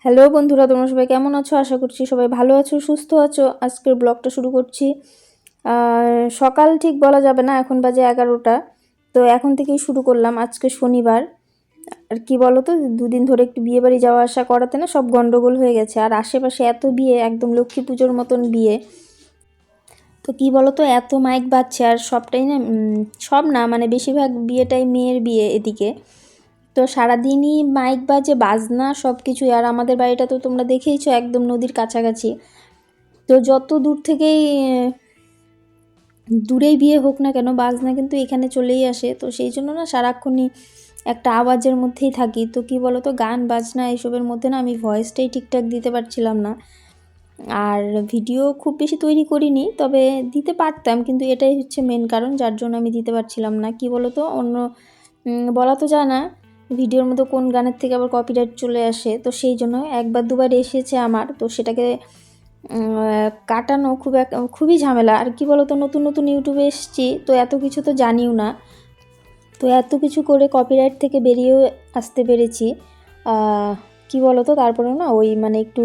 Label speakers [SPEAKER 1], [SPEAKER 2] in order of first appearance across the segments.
[SPEAKER 1] Hello বন্ধুরা, তোমরা সবাই কেমন আছো? আশা করছি সবাই ভালো আছো, সুস্থ আছো। আজকের ব্লগটা শুরু করছি। সকাল ঠিক বলা যাবে না, এখন বাজে 11টা। তো এখন থেকেই শুরু করলাম। আজকে শনিবার। আর কি বলো তো, দুদিন ধরে একটু বিয়ে বাড়ি যাওয়া আসা করাতে না সব গন্ডগোল হয়ে গেছে। আর আশেপাশে এত বিয়ে, একদম লক্ষ্মী পুজোর মতন বিয়ে। তো কি বলো তো, এত মাইক বাজছে আর সবটাই না, সব না মানে বেশিরভাগ বিয়েটাই মেয়ের বিয়ে এদিকে। তো সারাদিনই মাইক বাজে, বাজনা সব কিছুই। আর আমাদের বাড়িটা তো তোমরা দেখেইছো, একদম নদীর কাছাকাছি। তো যত দূর থেকেই দূরেই বিয়ে হোক না কেন, বাজনা কিন্তু এখানে চলেই আসে। তো সেই জন্য না সারাক্ষণই একটা আওয়াজের মধ্যেই থাকি। তো কি বলো তো, গান বাজনা এসবের মধ্যে না আমি ভয়েসটাই ঠিকঠাক দিতে পারছিলাম না। আর ভিডিও খুব বেশি তৈরি করিনি, তবে দিতে পারতাম, কিন্তু এটাই হচ্ছে মেন কারণ যার জন্য আমি দিতে পারছিলাম না। কি বলো তো, অন্য বলা তো যায় না ভিডিওর মধ্যে কোন গানের থেকে আবার কপিরাইট চলে আসে। তো সেই জন্য একবার দুবার এসেছে আমার, তো সেটাকে কাটানো খুবই ঝামেলা। আর কি বলো তো, নতুন নতুন ইউটিউবে এসেছি, তো এত কিছু তো জানিও না। তো এত কিছু করে কপিরাইট থেকে বেরিয়েও আসতে পেরেছি। কি বলো তো, তারপরে না ওই মানে একটু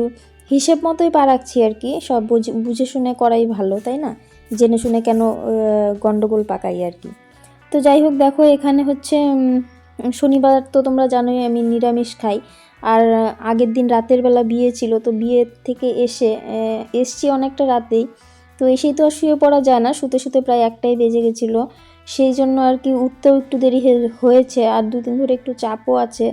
[SPEAKER 1] হিসেব মতোই পা রাখছি আর কি। সব বুঝে শুনে করাই ভালো, তাই না? জেনে শুনে কেন গন্ডগোল পাকাই আর কি। তো যাই হোক, দেখো এখানে হচ্ছে শনিবার, তো তোমরা জানোই আমি নিরামিষ খাই। আর আগের দিন রাতের বেলা বিয়ে ছিল, তো বিয়ে থেকে এসছি অনেকটা রাতেই। তো এসেই তো আর শুয়ে পড়া যায় না, শুতে শুতে প্রায় 1টাই বেজে গেছিলো। সেই জন্য আর কি উঠতেও একটু দেরি হয়েছে। আর দুদিন ধরে একটু চাপও আছে।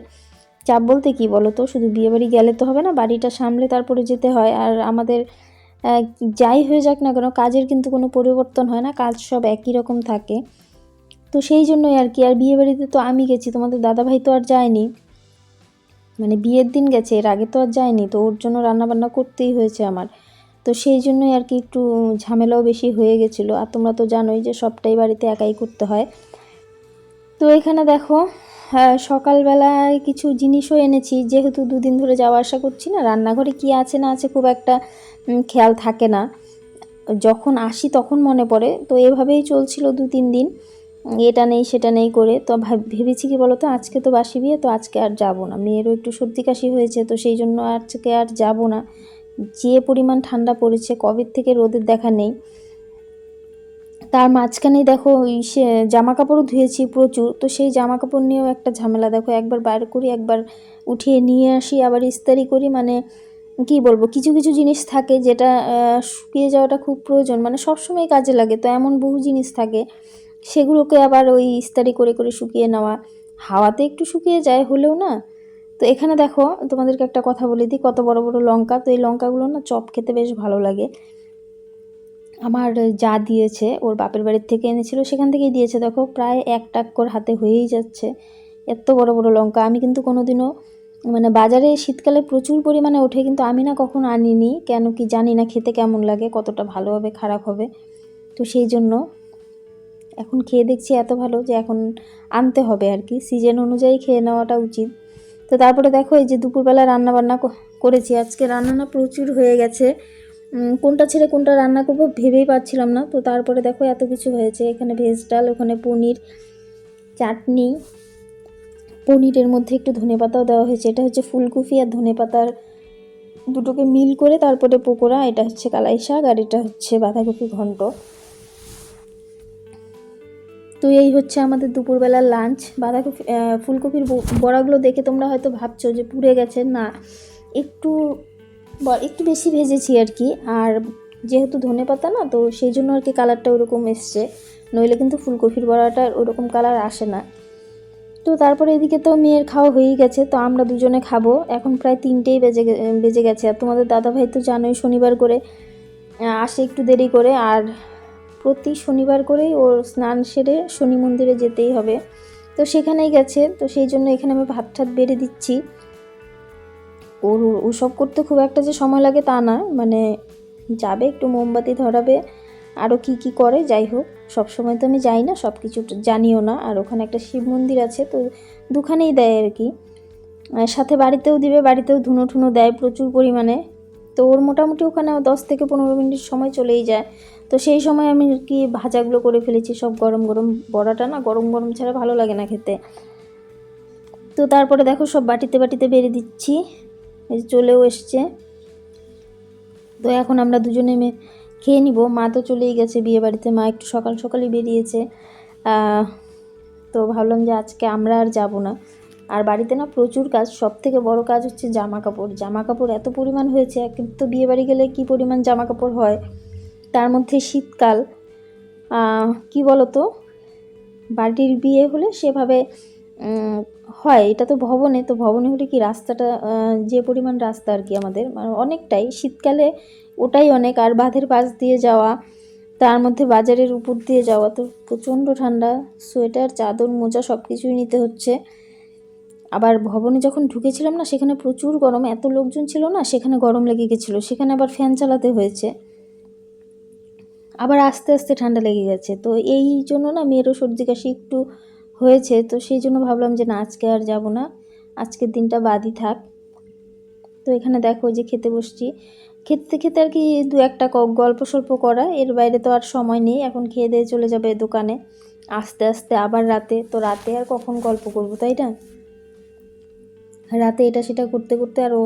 [SPEAKER 1] চাপ বলতে কি বলো তো, শুধু বিয়ে বাড়ি গেলে তো হবে না, বাড়িটা সামলে তারপরে যেতে হয়। আর আমাদের যাই হয়ে যাক না কেন, কাজের কিন্তু কোনো পরিবর্তন হয় না, কাজ সব একই রকম থাকে। তো সেই জন্যই আর কি। আর বিয়ে বাড়িতে তো আমি গেছি, তোমাদের দাদাভাই তো আর যায়নি, মানে বিয়ের দিন গেছে, এর আগে তো আর যায়নি। তো ওর জন্য রান্নাবান্না করতেই হয়েছে আমার। তো সেই জন্যই আর কি একটু ঝামেলাও বেশি হয়ে গেছিলো। আর তোমরা তো জানোই যে সবটাই বাড়িতে একাই করতে হয়। তো এখানে দেখো, সকালবেলায় কিছু জিনিসও এনেছি, যেহেতু দুদিন ধরে যাওয়া আসা করছি না, রান্নাঘরে কি আছে না আছে খুব একটা খেয়াল থাকে না। যখন আসি তখন মনে পড়ে। তো এভাবেই চলছিল 2-3 দিন, এটা নেই সেটা নেই করে। তো ভেবেছি কি বলো তো, আজকে তো বাসি বিয়ে, তো আজকে আর যাব না। মেয়েরও একটু সর্দি কাশি হয়েছে, তো সেই জন্য আজকে আর যাব না। যে পরিমাণ ঠান্ডা পড়েছে, কবের থেকে রোদের দেখা নেই। তার মাঝখানেই দেখো সে জামা কাপড়ও ধুয়েছি প্রচুর। তো সেই জামা কাপড় নিয়েও একটা ঝামেলা। দেখো, একবার বার করি, একবার উঠিয়ে নিয়ে আসি, আবার ইস্ত্রি করি। মানে কি বলবো, কিছু কিছু জিনিস থাকে যেটা শুকিয়ে যাওয়াটা খুব প্রয়োজন, মানে সবসময় কাজে লাগে। তো এমন বহু জিনিস থাকে, সেগুলোকে আবার ওই ইস্ত্রি করে করে শুকিয়ে নেওয়া। হাওয়াতে একটু শুকিয়ে যায় হলেও না। তো এখানে দেখো, তোমাদেরকে একটা কথা বলে দিই, কত বড় বড় লঙ্কা। তো এই লঙ্কাগুলো না চপ খেতে বেশ ভালো লাগে। আমার যা দিয়েছে, ওর বাপের বাড়ির থেকে এনেছিল, সেখান থেকেই দিয়েছে। দেখো প্রায় 1 টাক্কর হাতে হয়েই যাচ্ছে। এত বড় বড় লঙ্কা আমি কিন্তু কোনোদিনও, মানে বাজারে শীতকালে প্রচুর পরিমাণে ওঠে, কিন্তু আমি না কখনো আনিনি। কেন কি জানি না খেতে কেমন লাগে, কতটা ভালো হবে খারাপ হবে। তো সেই জন্য এখন খেয়ে দেখছি এত ভালো যে এখন আনতে হবে আর কি, সিজন অনুযায়ী খেয়ে নেওয়াটা উচিত। তো তারপরে দেখো, এই যে দুপুরবেলা রান্নাবান্না করেছি। আজকে রান্না না প্রচুর হয়ে গেছে, কোনটা ছেড়ে কোনটা রান্না করবো ভেবেই পাচ্ছিলাম না। তো তারপরে দেখো এত কিছু হয়েছে, এখানে ভেজ ডাল, ওখানে পনির, চাটনি, পনিরের মধ্যে একটু ধনেপাতাও দেওয়া হয়েছে। এটা হচ্ছে ফুলকপি আর ধনেপাতার দুটোকে মিল করে তারপরে পকোড়া। এটা হচ্ছে কালাই শাক, আর এটা হচ্ছে বাঁধাকপি ঘন্ট। তো এই হচ্ছে আমাদের দুপুরবেলার লাঞ্চ। বাঁধাকপি ফুলকপির বড়াগুলো দেখে তোমরা হয়তো ভাবছো যে পুড়ে গেছে, না, একটু একটু বেশি ভেজেছি আর কি। আর যেহেতু ধনেপাতা না, তো সেই জন্য আর কি কালারটা ওরকম এসছে, নইলে কিন্তু ফুলকপির বড়াটার ওরকম কালার আসে না। তো তারপরে এদিকে তো মেয়ের খাওয়া হয়েই গেছে, তো আমরা দুজনে খাবো। এখন প্রায় 3টেই বেজে গেছে। আর তোমাদের দাদাভাই তো জানোই শনিবার করে আসে একটু দেরি করে। আর প্রতি শনিবার করেই ওর স্নান সেরে শনি মন্দিরে যেতেই হবে, তো সেখানেই গেছে। তো সেই জন্য এখানে আমি ভাত ঠাত বেড়ে দিচ্ছি। ওর ওসব করতে খুব একটা যে সময় লাগে তা না, মানে যাবে, একটু মোমবাতি ধরাবে, আরও কি কি করে। যাই হোক, সব সময় তো আমি যাই না, সব কিছু জানিও না। আর ওখানে একটা শিব মন্দির আছে, তো দুখানেই দেয় আর কি। সাথে বাড়িতেও দিবে, বাড়িতেও ধুনো ঠুনো দেয় প্রচুর পরিমাণে। তো ওর মোটামুটি ওখানে 10 থেকে 15 মিনিট সময় চলেই যায়। তো সেই সময় আমি আর কি ভাজাগুলো করে ফেলেছি সব গরম গরম। বড়াটা না গরম গরম ছাড়া ভালো লাগে না খেতে। তো তারপরে দেখো সব বাটিতে বাটিতে বেড়ে দিচ্ছি। এই চলেও এসছে। তো এখন আমরা দুজনে খেয়ে নিব। মা তো চলেই গেছে বিয়ে বাড়িতে, মা একটু সকাল সকালই বেরিয়েছে। তো ভাবলাম যে আজকে আমরা আর যাব না। আর বাড়িতে না প্রচুর কাজ, সব থেকে বড় কাজ হচ্ছে জামা কাপড় এত পরিমাণ হয়েছে। এক তো বিয়ে বাড়ি গেলে কী পরিমাণ জামা কাপড় হয়, তার মধ্যে শীতকাল। কি বলো তো, বাড়ির বিয়ে হলে সেভাবে হয়, এটা তো ভবনে, তো ভবনে হলে কি রাস্তাটা যে পরিমাণ রাস্তা আর কি আমাদের মানে অনেকটাই, শীতকালে ওটাই অনেক। আর বাঁধের পাশ দিয়ে যাওয়া, তার মধ্যে বাজারের উপর দিয়ে যাওয়া, তো প্রচণ্ড ঠান্ডা, সোয়েটার চাদর মোজা সব কিছুই নিতে হচ্ছে। আবার ভবনে যখন ঢুকেছিলাম না, সেখানে প্রচুর গরম, এত লোকজন ছিল না, সেখানে গরম লেগে গেছিলো, সেখানে আবার ফ্যান চালাতে হয়েছে। আবার আস্তে আস্তে ঠান্ডা লেগে গেছে, তো এই জন্য না মেয়েরও সর্দি কাশি একটু হয়েছে। তো সেই জন্য ভাবলাম যে না, আজকে আর যাব না, আজকের দিনটা বাদই থাক। তো এখানে দেখো যে খেতে বসছি, খেতে খেতে আর কি দু একটা গল্প সল্প করা, এর বাইরে তো আর সময় নেই। এখন খেয়ে দিয়ে চলে যাবে দোকানে, আস্তে আস্তে আবার রাতে, তো রাতে আর কখন গল্প করবো, তাই না? রাতে এটা সেটা করতে করতে আরও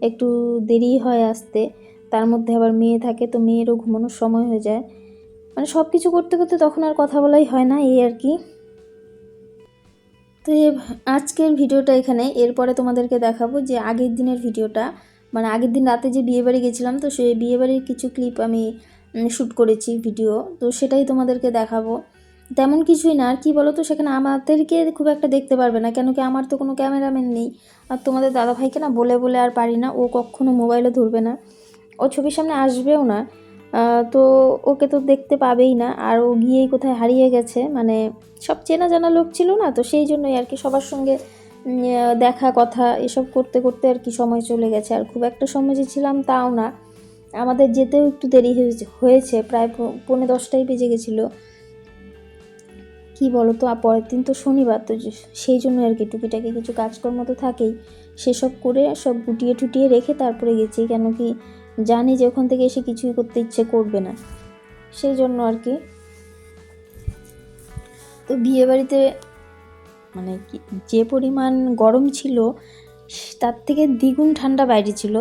[SPEAKER 1] একটু দেরি হয় আসতে, তার মধ্যে আবার মেয়ে থাকে, তো মেয়েরও ঘুমানোর সময় হয়ে যায়, মানে সব কিছু করতে করতে তখন আর কথা বলাই হয় না, এই আর কি। তো আজকের ভিডিওটা এখানে, এরপরে তোমাদেরকে দেখাবো যে আগের দিনের ভিডিওটা, মানে আগের দিন রাতে যে বিয়েবাড়ি গেছিলাম, তো সেই বিয়েবাড়ির কিছু ক্লিপ আমি শ্যুট করেছি ভিডিও, তো সেটাই তোমাদেরকে দেখাবো। তেমন কিছুই না, আর কি বলো তো, সেখানে আমাদেরকে খুব একটা দেখতে পারবে না, কেন কি আমার তো কোনো ক্যামেরাম্যান নেই। আর তোমাদের দাদাভাইকে না বলে বলে আর পারি না, ও কখনো মোবাইলে ধরবে না, ও ছবির সামনে আসবেও না। তো ওকে তো দেখতে পাবেই না, আর ও গিয়েই কোথায় হারিয়ে গেছে, মানে সব চেনা জানা লোক ছিল না, তো সেই জন্যই আর কি সবার সঙ্গে দেখা কথা এসব করতে করতে আর কি সময় চলে গেছে। আর খুব একটা সময় যে ছিলাম তাও না, আমাদের যেতেও একটু দেরি হয়েছে, প্রায় 9:30টাই বেজে গেছিলো। কি বলো তো, পরের দিন তো শনিবার, তো সেই জন্য আর কি টুকিটাকি কিছু কাজকর্ম তো থাকেই, সেসব করে সব গুটিয়ে টুটিয়ে রেখে তারপরে গেছি, কেন কি জানি যে ওখান থেকে এসে কিছুই করতে ইচ্ছে করবে না, সেই জন্য আর কি। তো বিয়েবাড়িতে মানে যে পরিমাণ গরম ছিল, তার থেকে দ্বিগুণ ঠান্ডা বাইরে ছিল।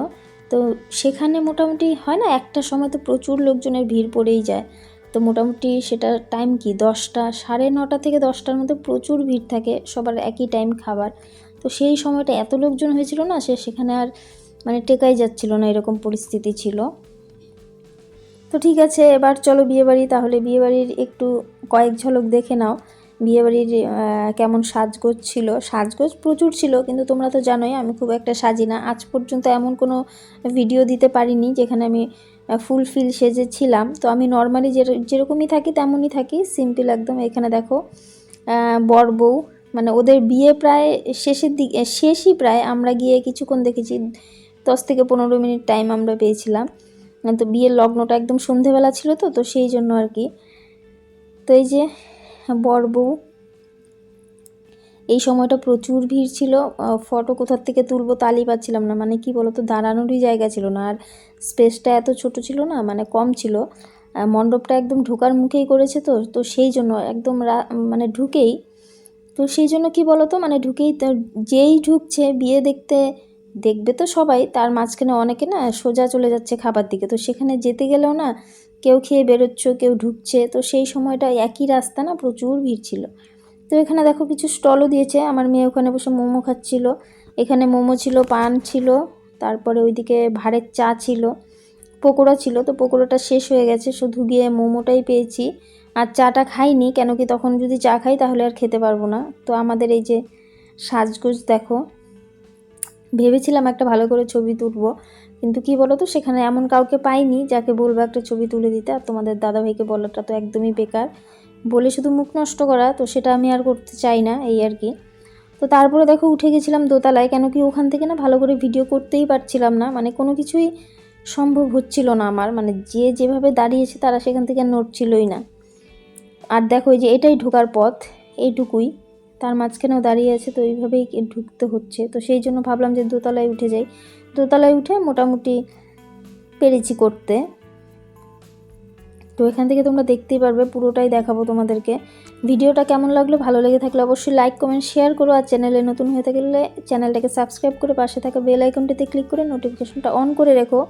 [SPEAKER 1] তো সেখানে মোটামুটি হয় না, একটা সময় তো প্রচুর লোকজনের ভিড় পড়েই যায়, তো মোটামুটি সেটা টাইম কি 10টা, 9:30 থেকে 10টার মধ্যে প্রচুর ভিড় থাকে, সবার একই টাইম খাবার। তো সেই সময়টা এত লোকজন হয়েছিল না, সেখানে আর মানে টেকাই যাচ্ছিল না, এরকম পরিস্থিতি ছিল। তো ঠিক আছে, এবার চলো বিয়েবাড়ি, তাহলে বিয়েবাড়ির একটু কয়েক ঝলক দেখে নাও। বিয়েবাড়ির কেমন সাজগোজ ছিল, সাজগোজ প্রচুর ছিল, কিন্তু তোমরা তো জানোই আমি খুব একটা সাজি না, আজ পর্যন্ত এমন কোনো ভিডিও দিতে পারিনি যেখানে আমি ফুলফিল সেজেছিলাম। তো আমি নর্মালি যেরকমই থাকি তেমনই থাকি, সিম্পল একদম। এখানে দেখো বর বউ, মানে ওদের বিয়ে প্রায় শেষের দিকে, শেষই প্রায়, আমরা গিয়ে কিছুক্ষণ দেখেছি, 10 থেকে 15 মিনিট টাইম আমরা পেয়েছিলাম। তো বিয়ের লগ্নটা একদম সন্ধেবেলা ছিল, তো সেই জন্য আর কি। তো এই যে বর বউ, এই সময়টা প্রচুর ভিড় ছিল, ফটো কোথার থেকে তুলবো তালই পাচ্ছিলাম না, মানে কি বলতো, দাঁড়ানোরই জায়গা ছিল না, আর স্পেসটা এত ছোট ছিল না, মানে কম ছিল। মণ্ডপটা একদম ঢোকার মুখেই করেছে, তো সেই জন্য একদম মানে ঢুকেই, তো সেই জন্য কি বলতো, মানে ঢুকেই তো যেই ঢুকছে বিয়ে দেখতে, দেখবে তো সবাই, তার মাঝখানে অনেকে না সোজা চলে যাচ্ছে খাবার দিকে, তো সেখানে যেতে গেলেও না কেউ খেয়ে বেরোচ্ছ, কেউ ঢুকছে, তো সেই সময়টা একই রাস্তা না, প্রচুর ভিড় ছিল। তো এখানে দেখো কিছু স্টলও দিয়েছে, আমার মেয়ে ওখানে বসে মোমো খাচ্ছিল, এখানে মোমো ছিল, পান ছিল, তারপরে ওইদিকে ভাড়ের চা ছিল, পকোড়া ছিল, তো পকোড়াটা শেষ হয়ে গেছে, শুধু গিয়ে মোমোটাই পেয়েছি, আর চাটা খাইনি, কেন কি তখন যদি চা খাই তাহলে আর খেতে পারবো না। তো আমাদের এই যে সাজগোজ দেখো, ভেবেছিলাম একটা ভালো করে ছবি তুলবো, কিন্তু কি বলো তো, সেখানে এমন কাউকে পাইনি যাকে বলবো একটা ছবি তুলে দিতে, আর তোমাদের দাদাভাইকে বলাটা তো একদমই বেকার, বলে শুধু মুখ নষ্ট করা, তো সেটা আমি আর করতে চাই না, এই আর কি। তো তারপরে দেখো উঠে গেছিলাম দোতলায়, কেন কি ওখান থেকে না ভালো করে ভিডিও করতেই পারছিলাম না, মানে কোনো কিছুই সম্ভব হচ্ছিল না আমার, মানে যেভাবে দাঁড়িয়েছে তারা সেখান থেকে নড়ছিলই না। আর দেখো এই যে এটাই ঢোকার পথ, এইটুকুই, তার মাঝখানেও দাঁড়িয়ে আছে, তো এইভাবেই ঢুকতে হচ্ছে, তো সেই জন্য ভাবলাম যে দোতলায় উঠে যাই। দোতলায় উঠে মোটামুটি পেরেছি করতে। তো এখান থেকে তোমরা দেখতেই পারবে, পুরোটাই দেখাবো তোমাদেরকে। ভিডিওটা কেমন লাগলো, ভালো লেগে থাকলে অবশ্যই লাইক কমেন্ট শেয়ার করো, আর চ্যানেলে নতুন হয়ে থাকলে চ্যানেলটাকে সাবস্ক্রাইব করে পাশে থাকা বেল আইকনটিতে ক্লিক করে নোটিফিকেশনটা অন করে রেখো।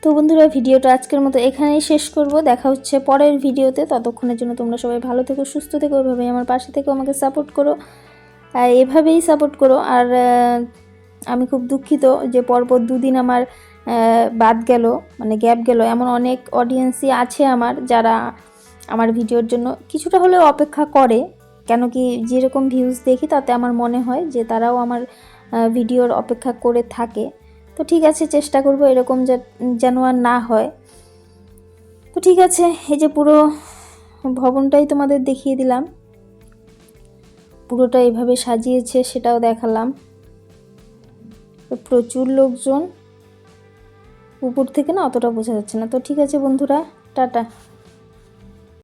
[SPEAKER 1] তো বন্ধুরা, ভিডিওটা আজকের মতো এখানেই শেষ করব, দেখা হচ্ছে পরের ভিডিওতে। ততক্ষণের জন্য তোমরা সবাই ভালো থেকো, সুস্থ থেকো, এভাবেই আমার পাশে থেকো, আমাকে সাপোর্ট করো, এভাবেই সাপোর্ট করো। আর আমি খুব দুঃখিত যে পরপর 2 দিন আমার বাদ গেল, মানে গ্যাপ গেল। এমন অনেক অডিয়েন্সই আছে আমার, যারা আমার ভিডিওর জন্য কিছুটা হলেও অপেক্ষা করে, কেন কি যেরকম ভিউজ দেখি তাতে আমার মনে হয় যে তারাও আমার ভিডিওর অপেক্ষা করে থাকে। তো ঠিক আছে, চেষ্টা করব এরকম যেন আর না হয়। তো ঠিক আছে, এই যে পুরো ভবনটাই তোমাদের দেখিয়ে দিলাম, পুরোটা এভাবে সাজিয়েছে সেটাও দেখালাম। প্রচুর লোকজন, উপর থেকে না অতটা বোঝা যাচ্ছে না। তো ঠিক আছে বন্ধুরা, টাটা।